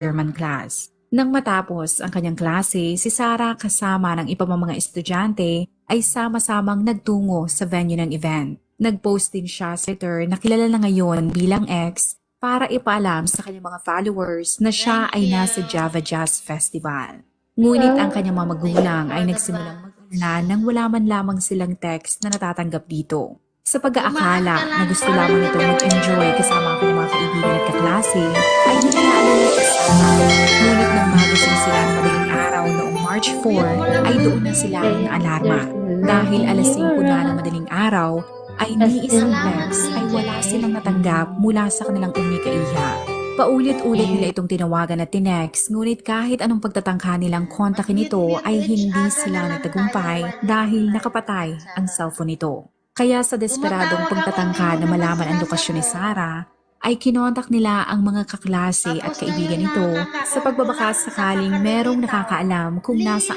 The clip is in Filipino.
German class. Nang matapos ang kanyang klase, si Sarah kasama ng iba pang mga estudyante ay sama-samang nagtungo sa venue ng event. Nag-post din siya sa Twitter na kilala na ngayon bilang ex para ipaalam sa kanyang mga followers na siya ay nasa Java Jazz Festival. Ngunit ang kanyang mga magulang ay nagsimulang mag-alala nang wala man lamang silang text na natatanggap dito. Sa pag-aakala na gusto lamang nito mag-enjoy kasama ang kanyang mga kaibigan at kaklase, ay hindi na alala si Sarah. Ngunit nang magising sila ng madaling araw noong March 4, ay doon na sila ng alarma. Dahil alas 5 na ng madaling araw, ay ni isang text ay wala silang natanggap mula sa kanilang umika-iha. Paulit-ulit nila itong tinawagan at tinext, ngunit kahit anong pagtatangka nilang kontakin ito ay hindi sila nagtagumpay dahil nakapatay ang cellphone nito. Kaya sa desperadong pagtatangka na malaman ang lokasyon ni Sarah, ay kinontak nila ang mga kaklase at kaibigan nito sa pagbabaka sakaling merong nakakaalam kung nasa